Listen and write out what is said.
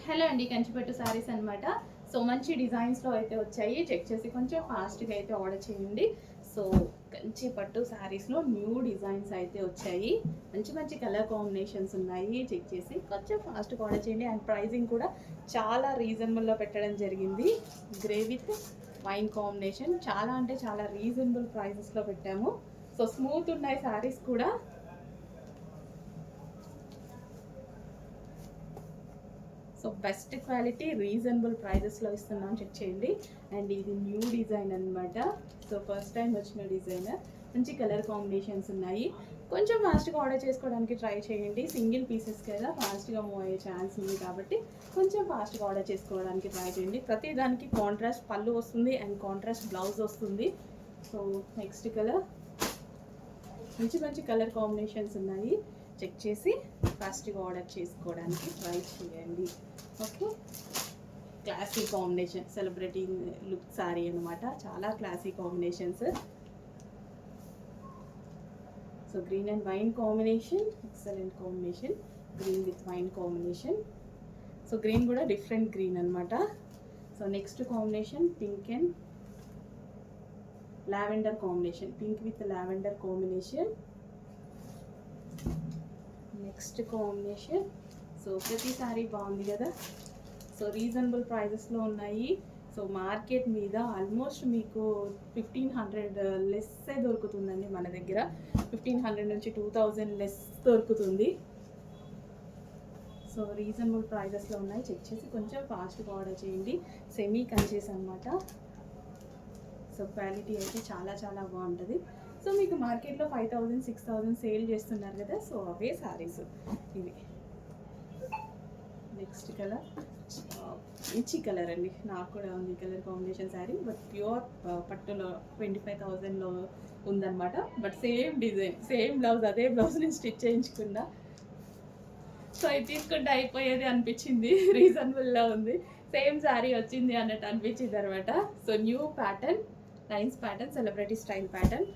Hello అండి, కంచిపట్టు శారీస్ అనమాట. So మంచి డిజైన్స్లో అయితే వచ్చాయి. చెక్ చేసి కొంచెం ఫాస్ట్గా అయితే ఆర్డర్ చేయండి. సో కంచిపట్టు శారీస్లో న్యూ డిజైన్స్ అయితే వచ్చాయి. మంచి మంచి కలర్ కాంబినేషన్స్ ఉన్నాయి. చెక్ చేసి కొంచెం ఫాస్ట్గా ఆర్డర్ చేయండి. అండ్ ప్రైజింగ్ కూడా చాలా రీజనబుల్లో పెట్టడం జరిగింది. గ్రే విత్ వైన్ కాంబినేషన్ చాలా అంటే చాలా రీజనబుల్ ప్రైజెస్లో పెట్టాము. సో స్మూత్ ఉన్నాయి శారీస్ కూడా. సో బెస్ట్ క్వాలిటీ రీజనబుల్ ప్రైజెస్లో ఇస్తున్నాం, చెక్ చేయండి. అండ్ ఇది న్యూ డిజైన్ అనమాట. సో ఫస్ట్ టైం వచ్చిన డిజైన్. మంచి కలర్ కాంబినేషన్స్ ఉన్నాయి. కొంచెం ఫాస్ట్గా ఆర్డర్ చేసుకోవడానికి ట్రై చేయండి. సింగిల్ పీసెస్ కదా, ఫాస్ట్గా మూవ్ అయ్యే ఛాన్స్ ఉంది కాబట్టి కొంచెం ఫాస్ట్గా ఆర్డర్ చేసుకోవడానికి ట్రై చేయండి. ప్రతి దానికి కాంట్రాస్ట్ పళ్ళు వస్తుంది అండ్ కాంట్రాస్ట్ బ్లౌజ్ వస్తుంది. సో నెక్స్ట్ కలర్, మంచి మంచి కలర్ కాంబినేషన్స్ ఉన్నాయి. చెక్ చేసి ఫాస్ట్గా ఆర్డర్ చేసుకోవడానికి ట్రై చేయండి. Okay, classy combination, celebrity look sorry అనమాట. చాలా classy combinations. So green and wine combination, excellent combination. Green with wine combination. So green కూడా డిఫరెంట్ గ్రీన్ అనమాట. So next combination pink and lavender combination, pink with lavender combination. Next combination. So ప్రతి sorry బాగుంది కదా. So reasonable ప్రైజెస్లో ఉన్నాయి. So market మీద almost మీకు 1500 లెస్సే దొరుకుతుందండి. మన దగ్గర 1500 నుంచి 2000 లెస్ దొరుకుతుంది. సో రీజనబుల్ ప్రైజెస్లో ఉన్నాయి. చెక్ చేసి కొంచెం ఫాస్ట్గా ఆర్డర్ చేయండి. సెమీ కంచెస్ అనమాట. సో క్వాలిటీ అయితే చాలా చాలా బాగుంటుంది. సో మీకు మార్కెట్లో 5000 6000 సేల్ చేస్తున్నారు కదా, సో అవే శారీస్ ఇవి. నెక్స్ట్ కలర్ మంచి కలర్ అండి, నాకు కూడా ఉంది colour combination sari. But pure పట్టులో 25,000లో ఉందన్నమాట. But same design, same blouse, అదే బ్లౌజ్ నేను స్టిచ్ చేయించుకున్నా. సో ఇది తీసుకుంటే అయిపోయేది అనిపించింది. రీజనబుల్లో ఉంది, సేమ్ శారీ వచ్చింది అన్నట్టు అనిపించింది అనమాట. So new pattern, lines pattern, celebrity style pattern.